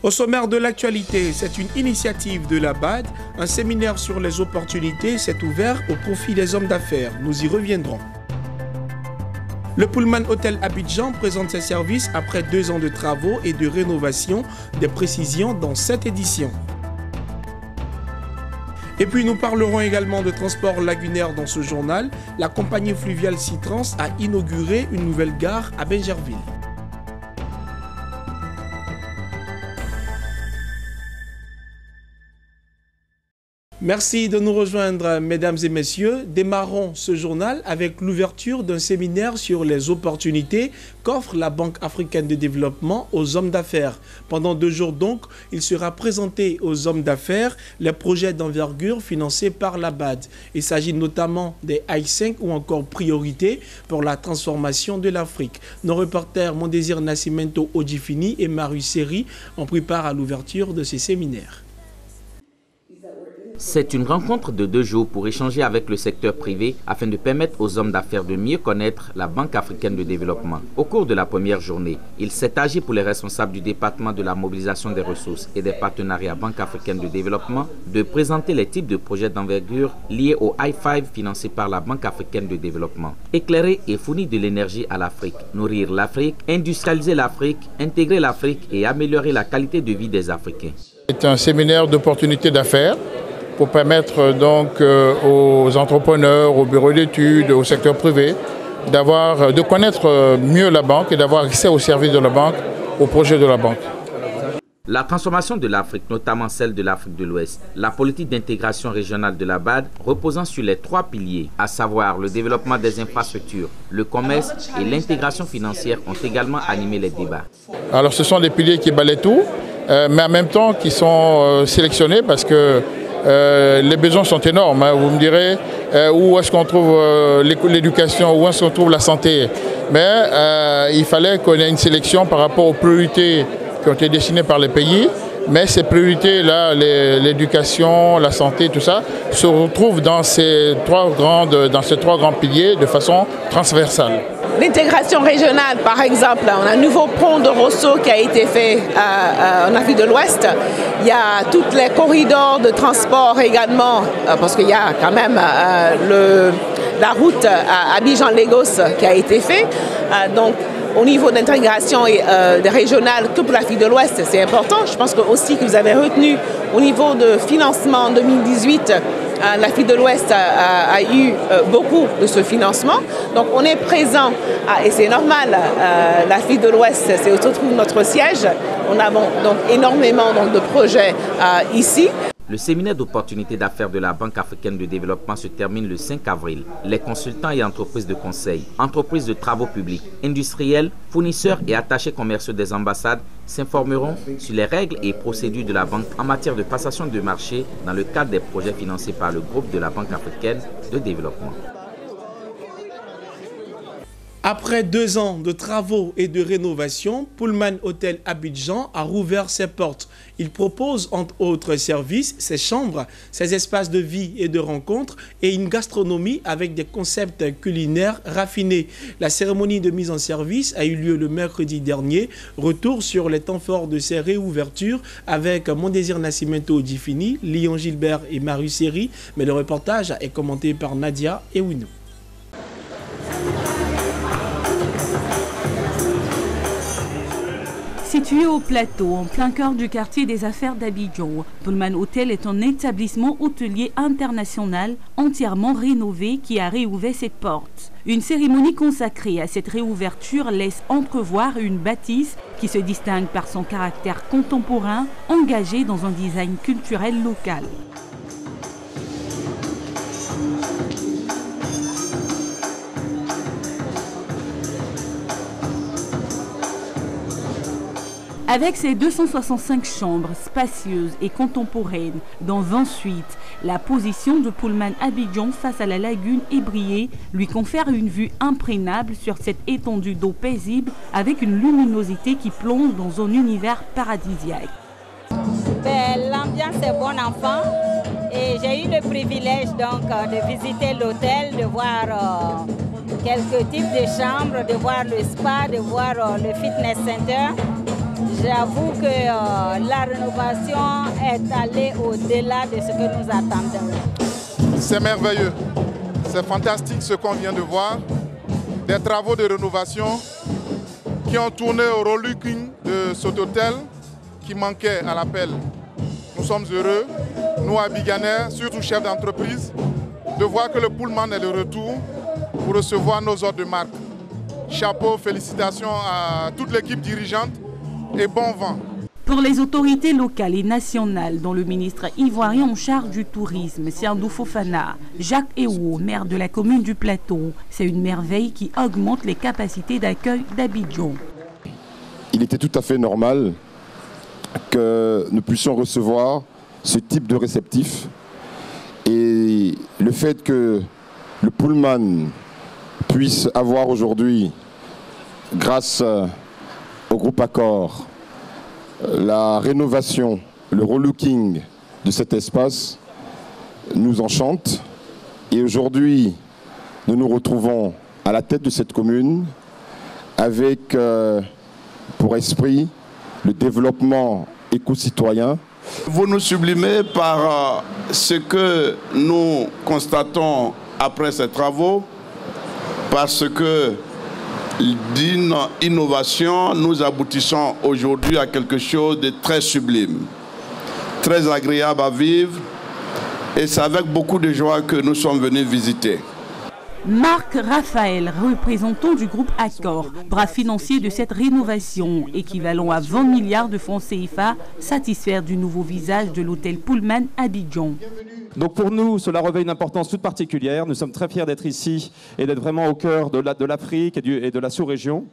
Au sommaire de l'actualité, c'est une initiative de la BAD. Un séminaire sur les opportunités s'est ouvert au profit des hommes d'affaires. Nous y reviendrons. Le Pullman Hotel Abidjan présente ses services après 2 ans de travaux et de rénovation. Des précisions dans cette édition. Et puis nous parlerons également de transport lagunaire dans ce journal. La compagnie fluviale Citrans a inauguré une nouvelle gare à Benjerville. Merci de nous rejoindre, mesdames et messieurs. Démarrons ce journal avec l'ouverture d'un séminaire sur les opportunités qu'offre la Banque africaine de développement aux hommes d'affaires. Pendant 2 jours donc, il sera présenté aux hommes d'affaires les projets d'envergure financés par la BAD. Il s'agit notamment des I5 ou encore priorités pour la transformation de l'Afrique. Nos reporters Mondésir Nascimento Odjifini et Maru Seri ont pris part à l'ouverture de ces séminaires. C'est une rencontre de 2 jours pour échanger avec le secteur privé afin de permettre aux hommes d'affaires de mieux connaître la Banque africaine de développement. Au cours de la première journée, il s'est agi pour les responsables du département de la mobilisation des ressources et des partenariats Banque africaine de développement de présenter les types de projets d'envergure liés au I5 financés par la Banque africaine de développement. Éclairer et fournir de l'énergie à l'Afrique, nourrir l'Afrique, industrialiser l'Afrique, intégrer l'Afrique et améliorer la qualité de vie des Africains. C'est un séminaire d'opportunités d'affaires pour permettre donc aux entrepreneurs, aux bureaux d'études, au secteur privé, de connaître mieux la banque et d'avoir accès aux services de la banque, aux projets de la banque. La transformation de l'Afrique, notamment celle de l'Afrique de l'Ouest, la politique d'intégration régionale de la BAD reposant sur les 3 piliers, à savoir le développement des infrastructures, le commerce et l'intégration financière ont également animé les débats. Alors ce sont des piliers qui balaient tout, mais en même temps qui sont sélectionnés parce que les besoins sont énormes. Vous me direz où est-ce qu'on trouve l'éducation, où est-ce qu'on trouve la santé. Mais il fallait qu'on ait une sélection par rapport aux priorités qui ont été dessinées par les pays. Mais ces priorités-là, l'éducation, la santé, tout ça, se retrouvent dans ces 3 grands piliers de façon transversale. L'intégration régionale, par exemple, on a un nouveau pont de Rosso qui a été fait en Afrique de l'Ouest. Il y a tous les corridors de transport également, parce qu'il y a quand même la route à Abidjan-Lagos qui a été faite. Donc, au niveau d'intégration régionale, tout pour l'Afrique de l'Ouest, c'est important. Je pense que aussi que vous avez retenu au niveau de financement en 2018, l'Afrique de l'Ouest a eu beaucoup de ce financement. Donc on est présent, et c'est normal, l'Afrique de l'Ouest, c'est où se trouve notre siège. On a donc énormément de projets ici. Le séminaire d'opportunités d'affaires de la Banque africaine de développement se termine le 5 avril. Les consultants et entreprises de conseil, entreprises de travaux publics, industriels, fournisseurs et attachés commerciaux des ambassades s'informeront sur les règles et procédures de la banque en matière de passation de marché dans le cadre des projets financés par le groupe de la Banque africaine de développement. Après 2 ans de travaux et de rénovation, Pullman Hotel Abidjan a rouvert ses portes. Il propose entre autres services, ses chambres, ses espaces de vie et de rencontres et une gastronomie avec des concepts culinaires raffinés. La cérémonie de mise en service a eu lieu le mercredi dernier. Retour sur les temps forts de ces réouvertures avec Mondésir Nascimento Odjifini, Lyon Gilbert et Maru Seri. Mais le reportage est commenté par Nadia et Winou. Situé au plateau, en plein cœur du quartier des affaires d'Abidjan, Pullman Hotel est un établissement hôtelier international entièrement rénové qui a réouvert ses portes. Une cérémonie consacrée à cette réouverture laisse entrevoir une bâtisse qui se distingue par son caractère contemporain, engagé dans un design culturel local. Avec ses 265 chambres spacieuses et contemporaines, dont 20 suites, la position de Pullman Abidjan face à la lagune ébriée lui confère une vue imprégnable sur cette étendue d'eau paisible avec une luminosité qui plonge dans un univers paradisiaque. L'ambiance est bonne enfant et j'ai eu le privilège donc de visiter l'hôtel, de voir quelques types de chambres, de voir le spa, de voir le fitness center. J'avoue que la rénovation est allée au-delà de ce que nous attendons. C'est merveilleux, c'est fantastique ce qu'on vient de voir. Des travaux de rénovation qui ont tourné au relooking de cet hôtel qui manquait à l'appel. Nous sommes heureux, nous Abidjanais, surtout chefs d'entreprise, de voir que le Pullman est de retour pour recevoir nos ordres de marque. Chapeau, félicitations à toute l'équipe dirigeante et bon vent. Pour les autorités locales et nationales, dont le ministre ivoirien en charge du tourisme, Siandou Fofana, Jacques Ewo, maire de la commune du Plateau, c'est une merveille qui augmente les capacités d'accueil d'Abidjan. Il était tout à fait normal que nous puissions recevoir ce type de réceptif. Et le fait que le Pullman puisse avoir aujourd'hui, grâce au groupe Accor, la rénovation, le relooking de cet espace nous enchante. Et aujourd'hui, nous nous retrouvons à la tête de cette commune avec pour esprit le développement éco-citoyen. Vous nous sublimez par ce que nous constatons après ces travaux, parce que d'une innovation, nous aboutissons aujourd'hui à quelque chose de très sublime, très agréable à vivre, et c'est avec beaucoup de joie que nous sommes venus visiter. Marc Raphaël, représentant du groupe Accor, bras financier de cette rénovation, équivalent à 20 milliards de francs CFA, satisfaire du nouveau visage de l'hôtel Pullman Abidjan. Donc pour nous, cela revêt une importance toute particulière. Nous sommes très fiers d'être ici et d'être vraiment au cœur de l'Afrique et de la sous-région.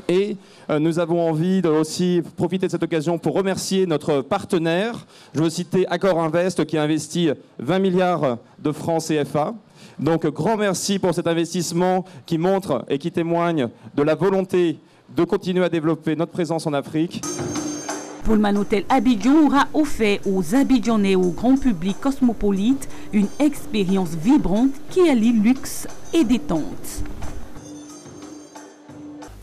Et nous avons envie de aussi profiter de cette occasion pour remercier notre partenaire. Je veux citer Accor Invest qui a investi 20 milliards de francs CFA. Donc grand merci pour cet investissement qui montre et qui témoigne de la volonté de continuer à développer notre présence en Afrique. Pullman Hotel Abidjan aura offert aux Abidjanais et au grand public cosmopolite une expérience vibrante qui allie luxe et détente.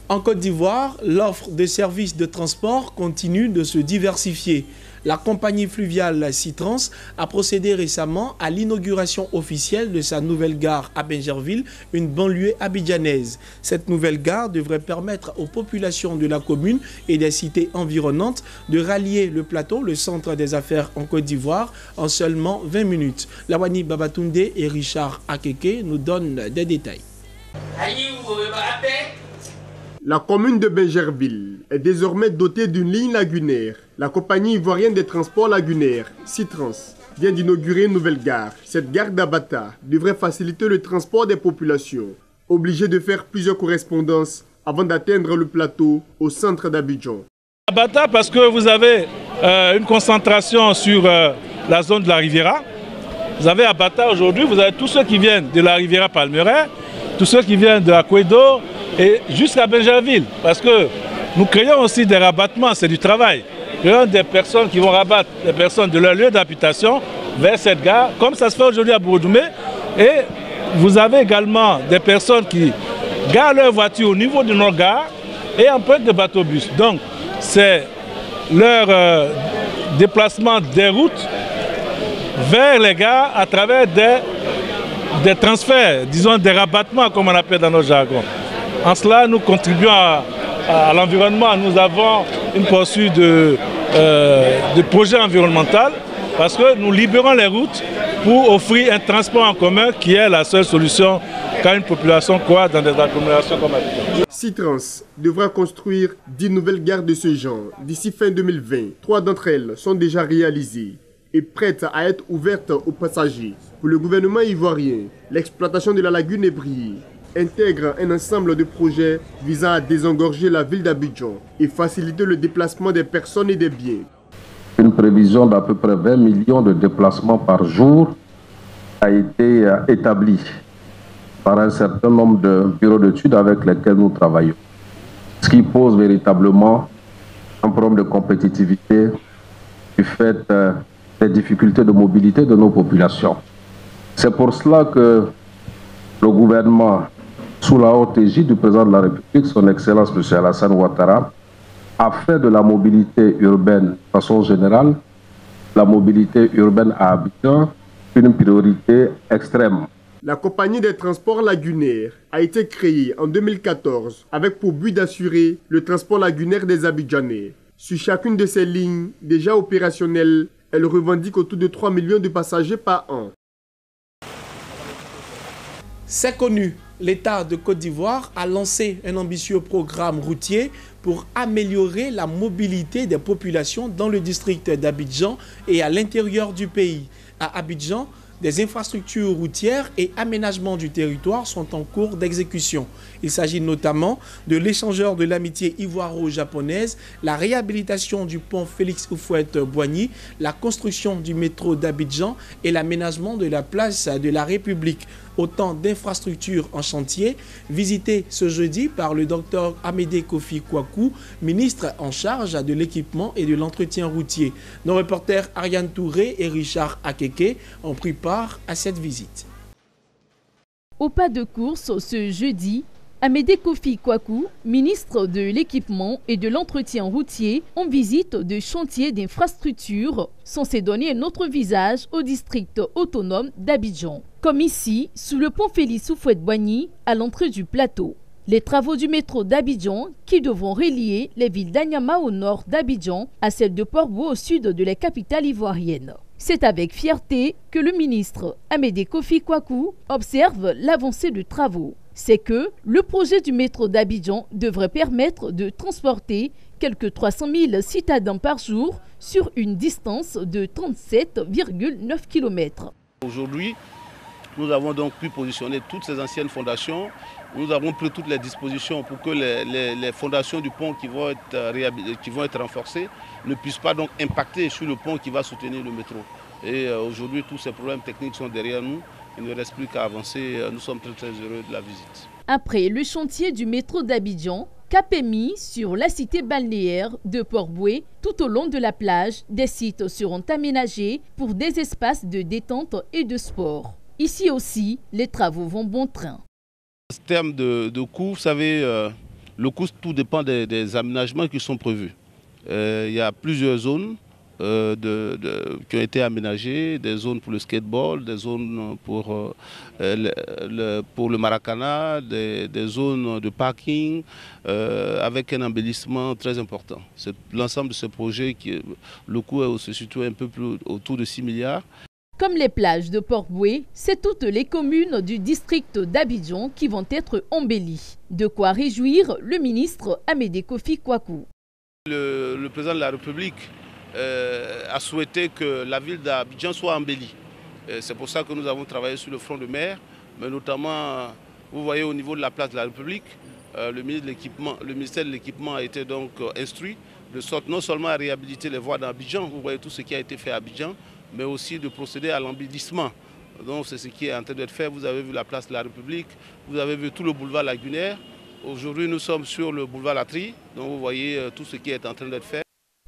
En Côte d'Ivoire, l'offre de services de transport continue de se diversifier. La compagnie fluviale Citrans a procédé récemment à l'inauguration officielle de sa nouvelle gare à Bingerville, une banlieue abidjanaise. Cette nouvelle gare devrait permettre aux populations de la commune et des cités environnantes de rallier le plateau, le centre des affaires en Côte d'Ivoire, en seulement 20 minutes. Lawani Babatunde et Richard Akeke nous donnent des détails. La commune de Bingerville est désormais dotée d'une ligne lagunaire. La compagnie ivoirienne des transports lagunaires, Citrans, vient d'inaugurer une nouvelle gare. Cette gare d'Abata devrait faciliter le transport des populations, obligées de faire plusieurs correspondances avant d'atteindre le plateau au centre d'Abidjan. Abata parce que vous avez une concentration sur la zone de la Riviera. Vous avez Abata aujourd'hui, vous avez tous ceux qui viennent de la Riviera Palmeraie, tous ceux qui viennent de Akwedo, et jusqu'à Bingerville, parce que nous créons aussi des rabattements, c'est du travail. Nous créons des personnes qui vont rabattre les personnes de leur lieu d'habitation vers cette gare, comme ça se fait aujourd'hui à Bourdoumé. Et vous avez également des personnes qui garent leur voiture au niveau de nos gares et empruntent des bateaux-bus. Donc, c'est leur déplacement des routes vers les gares à travers des transferts, disons des rabattements, comme on appelle dans nos jargons. En cela, nous contribuons à l'environnement. Nous avons une poursuite de projets environnementaux parce que nous libérons les routes pour offrir un transport en commun qui est la seule solution quand une population croît dans des agglomérations comme Abidjan. Citrans devra construire 10 nouvelles gares de ce genre d'ici fin 2020. 3 d'entre elles sont déjà réalisées et prêtes à être ouvertes aux passagers. Pour le gouvernement ivoirien, l'exploitation de la lagune ébriée intègre un ensemble de projets visant à désengorger la ville d'Abidjan et faciliter le déplacement des personnes et des biens. Une prévision d'à peu près 20 millions de déplacements par jour a été établie par un certain nombre de bureaux d'études avec lesquels nous travaillons. Ce qui pose véritablement un problème de compétitivité du fait des difficultés de mobilité de nos populations. C'est pour cela que le gouvernement, sous la haute égide du président de la République, son Excellence M. Alassane Ouattara, a fait de la mobilité urbaine de façon générale, la mobilité urbaine à Abidjan, une priorité extrême. La compagnie des transports lagunaires a été créée en 2014 avec pour but d'assurer le transport lagunaire des Abidjanais. Sur chacune de ces lignes déjà opérationnelles, elle revendique autour de 3 millions de passagers par an. C'est connu, l'État de Côte d'Ivoire a lancé un ambitieux programme routier pour améliorer la mobilité des populations dans le district d'Abidjan et à l'intérieur du pays. À Abidjan, des infrastructures routières et aménagements du territoire sont en cours d'exécution. Il s'agit notamment de l'échangeur de l'amitié ivoiro-japonaise, la réhabilitation du pont Félix Houphouët-Boigny, la construction du métro d'Abidjan et l'aménagement de la place de la République. Autant d'infrastructures en chantier, visitées ce jeudi par le Dr Amédée Kofi Kwaku, ministre en charge de l'équipement et de l'entretien routier. Nos reporters Ariane Touré et Richard Akeke ont pris part à cette visite. Au pas de course ce jeudi, Amédée Kofi Kwaku, ministre de l'équipement et de l'entretien routier, en visite de chantier d'infrastructures censé donner un autre visage au district autonome d'Abidjan. Comme ici, sous le pont Félix Houphouët-Boigny, à l'entrée du plateau. Les travaux du métro d'Abidjan qui devront relier les villes d'Anyama au nord d'Abidjan à celles de Port-Bouët au sud de la capitale ivoirienne. C'est avec fierté que le ministre Amédée Kofi Kwaku observe l'avancée de travaux. C'est que le projet du métro d'Abidjan devrait permettre de transporter quelques 300 000 citadins par jour sur une distance de 37,9 km. Aujourd'hui, nous avons donc pu positionner toutes ces anciennes fondations. Nous avons pris toutes les dispositions pour que les fondations du pont qui vont être renforcées ne puissent pas donc impacter sur le pont qui va soutenir le métro. Et aujourd'hui, tous ces problèmes techniques sont derrière nous. Il ne reste plus qu'à avancer. Nous sommes très très heureux de la visite. Après le chantier du métro d'Abidjan, cap est mis sur la cité balnéaire de Port-Bouët. Tout au long de la plage, des sites seront aménagés pour des espaces de détente et de sport. Ici aussi, les travaux vont bon train. En termes de coût, vous savez, le coût, tout dépend des aménagements qui sont prévus. Il y a plusieurs zones qui ont été aménagées, des zones pour le skateboard, des zones pour le maracana, des zones de parking, avec un embellissement très important. C'est l'ensemble de ce projet, le coût se situe un peu plus autour de 6 milliards. Comme les plages de Port-Bouët, c'est toutes les communes du district d'Abidjan qui vont être embellies. De quoi réjouir le ministre Amédée Kofi Kwaku. Le président de la République a souhaité que la ville d'Abidjan soit embellie. C'est pour ça que nous avons travaillé sur le front de mer, mais notamment, vous voyez au niveau de la place de la République, le ministère de l'équipement a été donc instruit de sorte non seulement à réhabiliter les voies d'Abidjan, vous voyez tout ce qui a été fait à Abidjan, mais aussi de procéder à l'embellissement. Donc c'est ce qui est en train d'être fait. Vous avez vu la place de la République, vous avez vu tout le boulevard lagunaire. Aujourd'hui, nous sommes sur le boulevard Latry, donc vous voyez tout ce qui est en train d'être fait.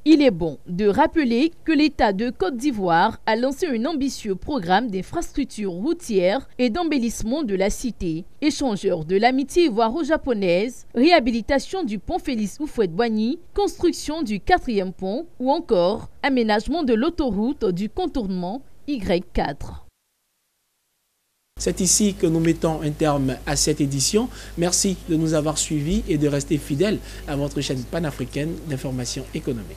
Il est bon de rappeler que l'État de Côte d'Ivoire a lancé un ambitieux programme d'infrastructures routières et d'embellissement de la cité, échangeur de l'amitié ivoiro-japonaise, réhabilitation du pont Félix Houphouët-Boigny, construction du 4e pont ou encore aménagement de l'autoroute du contournement Y4. C'est ici que nous mettons un terme à cette édition. Merci de nous avoir suivis et de rester fidèles à votre chaîne panafricaine d'information économique.